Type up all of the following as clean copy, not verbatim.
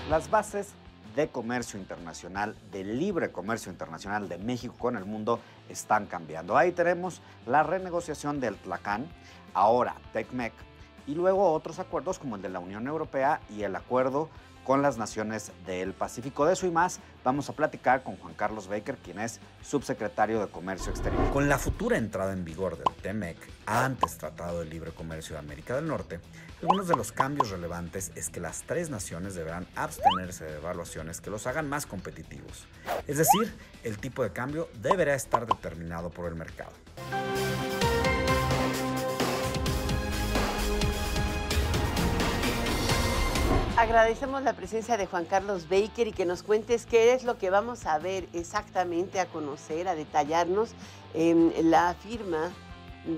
Las bases de comercio internacional, de libre comercio internacional de México con el mundo están cambiando. Ahí tenemos la renegociación del Tlacán, ahora TECMEC, y luego otros acuerdos como el de la Unión Europea y el acuerdo con las naciones del Pacífico. De eso y más vamos a platicar con Juan Carlos Baker, quien es subsecretario de Comercio Exterior. Con la futura entrada en vigor del TEMEC, antes Tratado de Libre Comercio de América del Norte, algunos de los cambios relevantes es que las tres naciones deberán abstenerse de evaluaciones que los hagan más competitivos. Es decir, el tipo de cambio deberá estar determinado por el mercado. Agradecemos la presencia de Juan Carlos Baker y que nos cuentes qué es lo que vamos a ver exactamente, a conocer, a detallarnos en la firma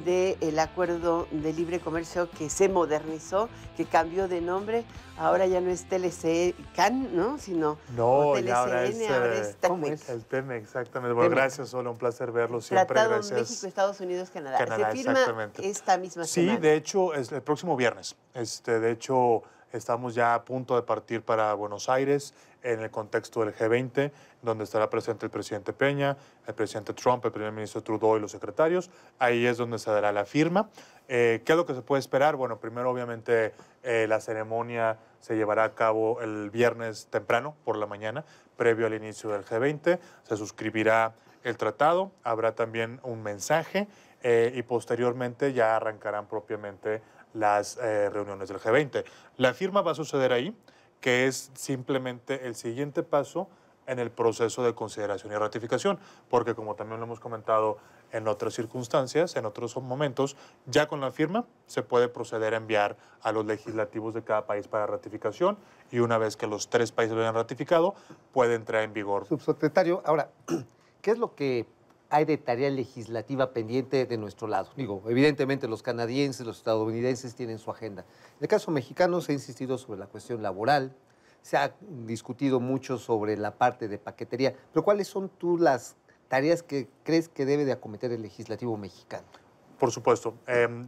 del acuerdo de libre comercio que se modernizó, que cambió de nombre. Ahora ya no es TLC-CAN, ¿no? Sino TLCN, ahora es TECMEC. ¿cómo es? El TEMEC, exactamente. Bueno, gracias, Sola, un placer verlo siempre. Tratado Gracias. México, Estados Unidos, Canadá. Canadá, Se firma exactamente. esta misma semana. Sí, de hecho, es el próximo viernes. De hecho, estamos ya a punto de partir para Buenos Aires en el contexto del G20, donde estará presente el presidente Peña, el presidente Trump, el primer ministro Trudeau y los secretarios. Ahí es donde se dará la firma. ¿Qué es lo que se puede esperar? Bueno, primero, obviamente, la ceremonia se llevará a cabo el viernes temprano, por la mañana, previo al inicio del G20. Se suscribirá el tratado, habrá también un mensaje y posteriormente ya arrancarán propiamente las reuniones del G20. La firma va a suceder ahí, que es simplemente el siguiente paso en el proceso de consideración y ratificación, porque como también lo hemos comentado en otras circunstancias, en otros momentos, ya con la firma se puede proceder a enviar a los legislativos de cada país para ratificación y una vez que los tres países lo hayan ratificado, puede entrar en vigor. Subsecretario, ahora, ¿qué es lo que hay de tarea legislativa pendiente de nuestro lado? Digo, evidentemente los canadienses, los estadounidenses tienen su agenda. En el caso mexicano se ha insistido sobre la cuestión laboral, se ha discutido mucho sobre la parte de paquetería, pero ¿cuáles son tú las tareas que crees que debe de acometer el legislativo mexicano? Por supuesto.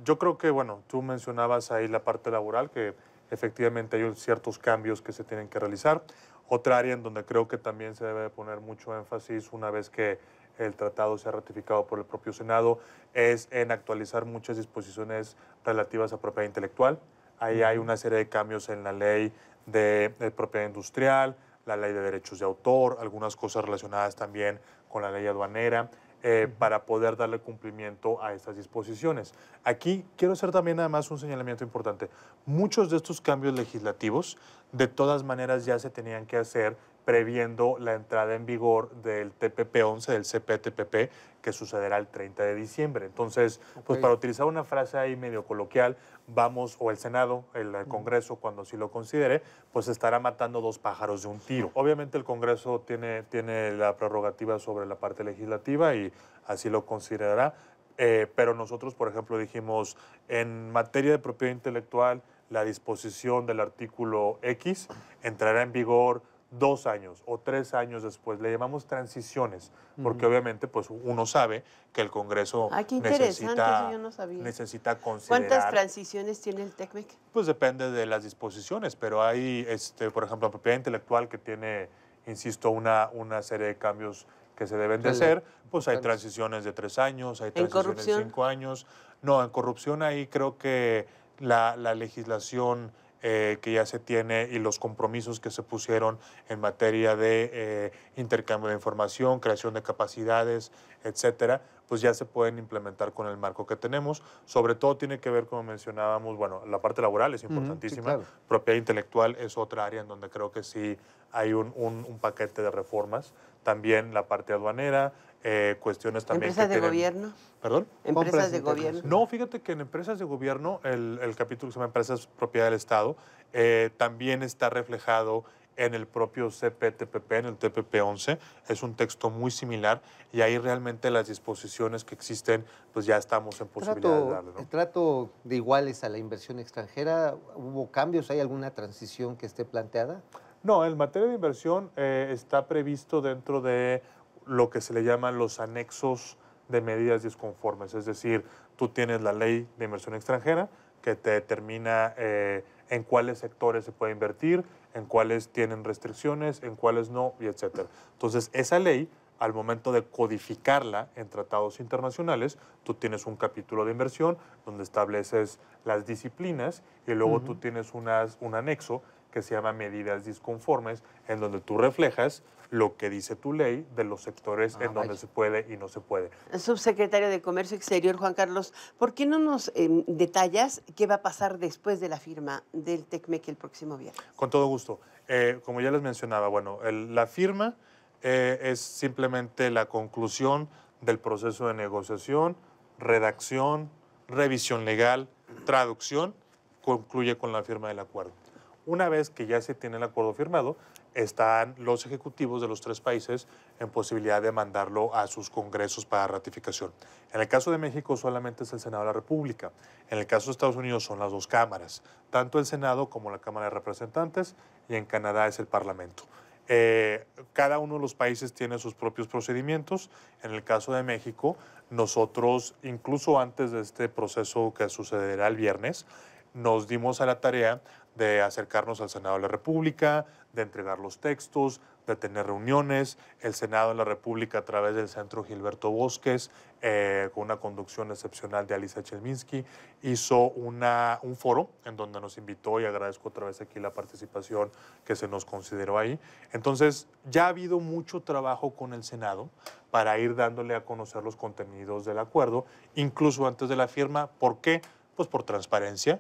Yo creo que, bueno, tú mencionabas ahí la parte laboral, que efectivamente hay ciertos cambios que se tienen que realizar. Otra área en donde creo que también se debe poner mucho énfasis una vez que el tratado sea ratificado por el propio Senado es en actualizar muchas disposiciones relativas a propiedad intelectual. Ahí hay una serie de cambios en la ley de propiedad industrial, la ley de derechos de autor, algunas cosas relacionadas también con la ley aduanera, para poder darle cumplimiento a estas disposiciones. Aquí quiero hacer también además un señalamiento importante. Muchos de estos cambios legislativos de todas maneras ya se tenían que hacer previendo la entrada en vigor del TPP-11, del CPTPP, que sucederá el 30 de diciembre. Entonces, pues para utilizar una frase ahí medio coloquial, vamos, o el Senado, el Congreso, cuando sí lo considere, pues estará matando dos pájaros de un tiro. Obviamente el Congreso tiene la prerrogativa sobre la parte legislativa y así lo considerará, pero nosotros, por ejemplo, dijimos, en materia de propiedad intelectual, la disposición del artículo X entrará en vigor 2 años o 3 años después. Le llamamos transiciones, porque obviamente pues uno sabe que el Congreso qué interesante, eso yo no sabía. necesita considerar. ¿Cuántas transiciones tiene el TECMEC? Pues depende de las disposiciones, pero hay, por ejemplo, la propiedad intelectual que tiene, insisto, una serie de cambios que se deben de hacer, pues hay transiciones de 3 años, hay transiciones de 5 años. No, en corrupción ahí creo que la legislación que ya se tiene y los compromisos que se pusieron en materia de intercambio de información, creación de capacidades, etcétera, pues ya se pueden implementar con el marco que tenemos. Sobre todo tiene que ver, como mencionábamos, bueno, la parte laboral es importantísima, sí, claro. Propiedad intelectual es otra área en donde creo que sí hay un paquete de reformas. También la parte aduanera, cuestiones también ¿Empresas de gobierno? ¿Perdón? ¿Empresas de gobierno? No, fíjate que en empresas de gobierno, el capítulo que se llama Empresas Propiedad del Estado, también está reflejado en el propio CPTPP, en el TPP-11. Es un texto muy similar y ahí realmente las disposiciones que existen, pues ya estamos en posibilidad de darle, ¿no? ¿El trato de iguales a la inversión extranjera, hubo cambios? ¿Hay alguna transición que esté planteada? No, en materia de inversión está previsto dentro de lo que se le llaman los anexos de medidas disconformes. Es decir, tú tienes la ley de inversión extranjera, que te determina en cuáles sectores se puede invertir, en cuáles tienen restricciones, en cuáles no, y etcétera. Entonces, esa ley, al momento de codificarla en tratados internacionales, tú tienes un capítulo de inversión donde estableces las disciplinas y luego tú tienes un anexo que se llama medidas disconformes, en donde tú reflejas lo que dice tu ley de los sectores en donde se puede y no se puede. Subsecretario de Comercio Exterior, Juan Carlos, ¿por qué no nos detallas qué va a pasar después de la firma del TECMEC el próximo viernes? Con todo gusto. Como ya les mencionaba, bueno, la firma es simplemente la conclusión del proceso de negociación, redacción, revisión legal, traducción, concluye con la firma del acuerdo. Una vez que ya se tiene el acuerdo firmado, están los ejecutivos de los 3 países en posibilidad de mandarlo a sus congresos para ratificación. En el caso de México solamente es el Senado de la República. En el caso de Estados Unidos son las 2 cámaras, tanto el Senado como la Cámara de Representantes, y en Canadá es el Parlamento. Cada uno de los países tiene sus propios procedimientos. En el caso de México, nosotros, incluso antes de este proceso que sucederá el viernes, nos dimos a la tarea de acercarnos al Senado de la República, de entregar los textos, de tener reuniones. El Senado de la República, a través del Centro Gilberto Bosques, con una conducción excepcional de Alisa Chelminsky, hizo un foro en donde nos invitó, y agradezco otra vez aquí la participación que se nos consideró ahí. Entonces, ya ha habido mucho trabajo con el Senado para ir dándole a conocer los contenidos del acuerdo, incluso antes de la firma. ¿Por qué? Pues por transparencia,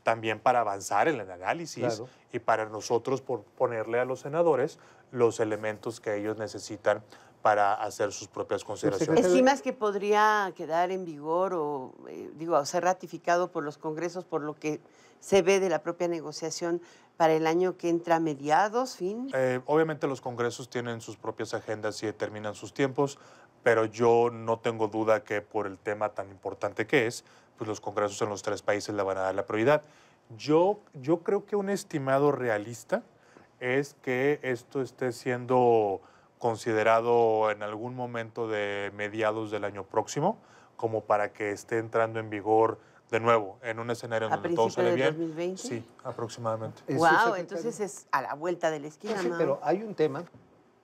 también para avanzar en el análisis, claro, y para nosotros por ponerle a los senadores los elementos que ellos necesitan para hacer sus propias consideraciones. ¿Estimas que podría quedar en vigor o ser ratificado por los congresos por lo que se ve de la propia negociación para el año que entra, mediados, fin? Obviamente los congresos tienen sus propias agendas y determinan sus tiempos, pero yo no tengo duda que por el tema tan importante que es, pues los congresos en los 3 países le van a dar la prioridad. Yo creo que un estimado realista es que esto esté siendo considerado en algún momento de mediados del año próximo, como para que esté entrando en vigor de nuevo en un escenario donde todo sale bien. ¿A principios de 2020? Sí, aproximadamente. Wow, entonces es a la vuelta de la esquina. Sí, pero hay un tema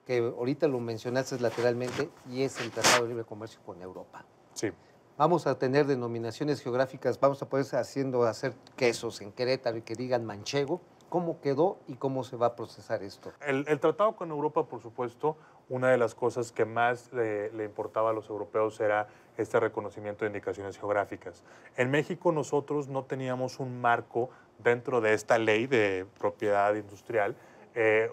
que ahorita lo mencionaste lateralmente y es el Tratado de Libre Comercio con Europa. Sí. Vamos a tener denominaciones geográficas, vamos a poder hacer quesos en Querétaro y que digan manchego. ¿Cómo quedó y cómo se va a procesar esto? El tratado con Europa, por supuesto, una de las cosas que más le importaba a los europeos era este reconocimiento de indicaciones geográficas. En México nosotros no teníamos un marco dentro de esta ley de propiedad industrial,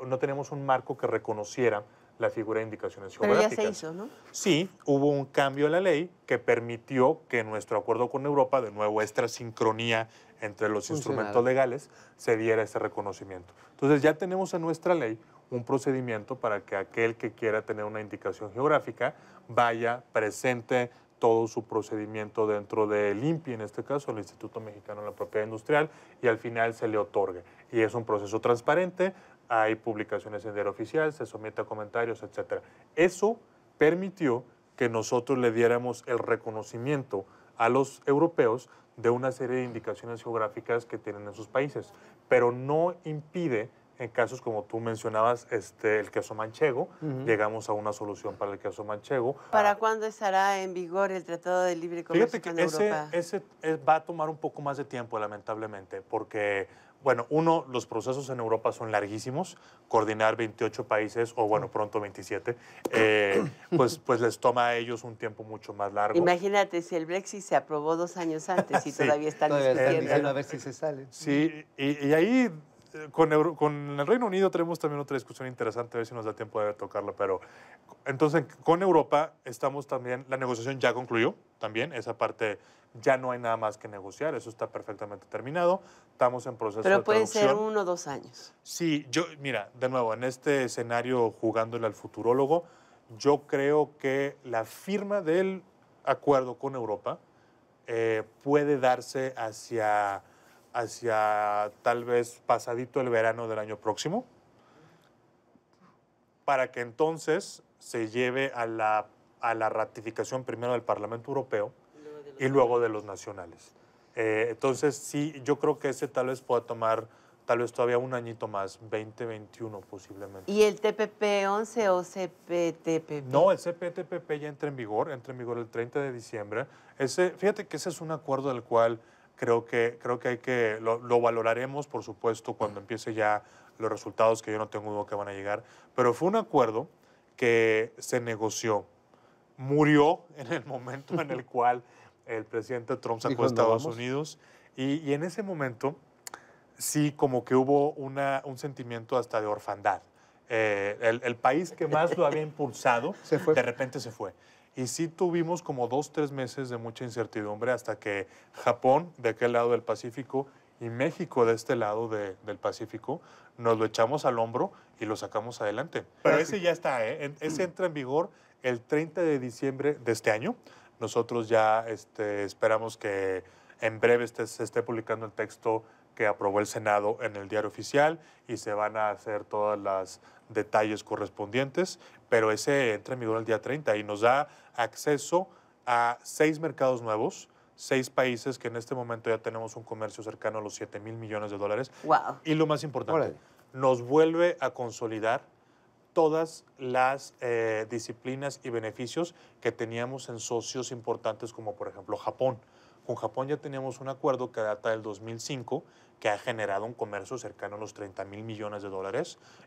no teníamos un marco que reconociera la figura de indicaciones geográficas. Pero ya se hizo, ¿no? Sí, hubo un cambio en la ley que permitió que nuestro acuerdo con Europa, de nuevo, esta sincronía entre los instrumentos legales, se diera ese reconocimiento. Entonces ya tenemos en nuestra ley un procedimiento para que aquel que quiera tener una indicación geográfica vaya, presente todo su procedimiento dentro del INPI, en este caso, el Instituto Mexicano de la Propiedad Industrial, y al final se le otorgue. Y es un proceso transparente, hay publicaciones en Diario Oficial, se somete a comentarios, etc. Eso permitió que nosotros le diéramos el reconocimiento a los europeos de una serie de indicaciones geográficas que tienen en sus países, pero no impide, en casos como tú mencionabas, el queso manchego, llegamos a una solución para el queso manchego. ¿Para cuándo estará en vigor el Tratado de Libre Comercio con Europa? Ese va a tomar un poco más de tiempo, lamentablemente, porque, bueno, los procesos en Europa son larguísimos. Coordinar 28 países, o bueno, pronto 27, pues les toma a ellos un tiempo mucho más largo. Imagínate, si el Brexit se aprobó 2 años antes y sí, todavía están discutiendo. A ver si se salen. Sí, y ahí con el Reino Unido tenemos también otra discusión interesante, a ver si nos da tiempo de tocarla, pero entonces con Europa estamos también, la negociación ya concluyó también, esa parte ya no hay nada más que negociar, eso está perfectamente terminado, estamos en proceso de traducción. Pero puede ser 1 o 2 años. Sí, mira, de nuevo, en este escenario jugándole al futurólogo, yo creo que la firma del acuerdo con Europa puede darse hacia tal vez pasadito el verano del año próximo, para que entonces se lleve a la ratificación primero del Parlamento Europeo y luego de los nacionales. Entonces, sí, yo creo que ese tal vez pueda tomar tal vez todavía un añito más, 2021 posiblemente. ¿Y el TPP-11 o CPTPP? No, el CPTPP ya entra en vigor el 30 de diciembre. Fíjate que ese es un acuerdo del cual creo que lo valoraremos, por supuesto, cuando empiece ya los resultados, que yo no tengo duda que van a llegar. Pero fue un acuerdo que se negoció, murió en el momento en el cual el presidente Trump sacó a Estados Unidos. Y en ese momento sí como que hubo un sentimiento hasta de orfandad. El país que más lo había impulsado, de repente se fue. Y sí tuvimos como 2, 3 meses de mucha incertidumbre hasta que Japón, de aquel lado del Pacífico, y México, de este lado del Pacífico, nos lo echamos al hombro y lo sacamos adelante. Pero ese ya está, ese entra en vigor el 30 de diciembre de este año. Nosotros ya esperamos que en breve se esté publicando el texto que aprobó el Senado en el Diario Oficial y se van a hacer todos los detalles correspondientes, pero ese entra en vigor el día 30 y nos da acceso a 6 mercados nuevos, 6 países que en este momento ya tenemos un comercio cercano a los $7,000 millones. Wow. Y lo más importante, nos vuelve a consolidar todas las disciplinas y beneficios que teníamos en socios importantes como por ejemplo Japón. Con Japón ya teníamos un acuerdo que data del 2005 que ha generado un comercio cercano a los $30,000 millones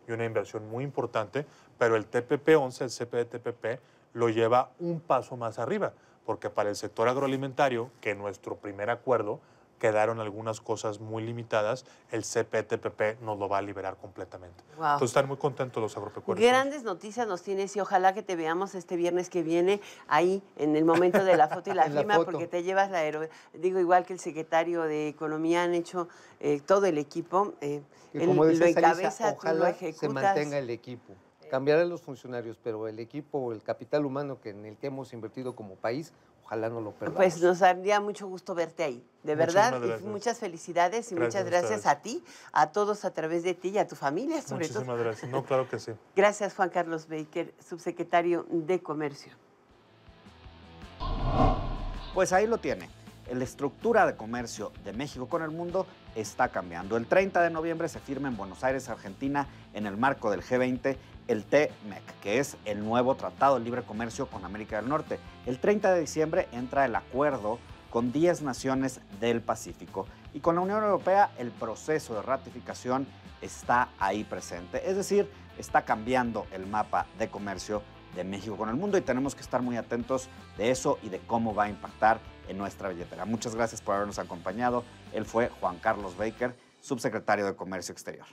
y una inversión muy importante, pero el TPP-11, el CPTPP, lo lleva un paso más arriba, porque para el sector agroalimentario, que nuestro primer acuerdo, quedaron algunas cosas muy limitadas, el CPTPP nos lo va a liberar completamente. Wow. Entonces están muy contentos los agropecuarios. Grandes noticias nos tienes y ojalá que te veamos este viernes que viene ahí en el momento de la foto y la firma, porque te llevas digo, igual que el secretario de Economía han hecho todo el equipo, como lo decía encabeza, Sarisa, tú lo ojalá ejecutas. se mantenga el equipo. Cambiarán los funcionarios, pero el equipo, el capital humano en el que hemos invertido como país, ojalá no lo perdamos. Pues nos daría mucho gusto verte ahí, de verdad. Y muchas felicidades y muchas gracias a ti, a todos a través de ti y a tu familia, sobre todo. Muchísimas gracias. No, claro que sí. Gracias, Juan Carlos Baker, subsecretario de Comercio. Pues ahí lo tiene. La estructura de comercio de México con el mundo está cambiando. El 30 de noviembre se firma en Buenos Aires, Argentina, en el marco del G20, el TMEC, que es el nuevo Tratado de Libre Comercio con América del Norte. El 30 de diciembre entra el acuerdo con 10 naciones del Pacífico. Y con la Unión Europea el proceso de ratificación está ahí presente. Es decir, está cambiando el mapa de comercio de México con el mundo y tenemos que estar muy atentos de eso y de cómo va a impactar en nuestra billetera. Muchas gracias por habernos acompañado. Él fue Juan Carlos Baker, subsecretario de Comercio Exterior.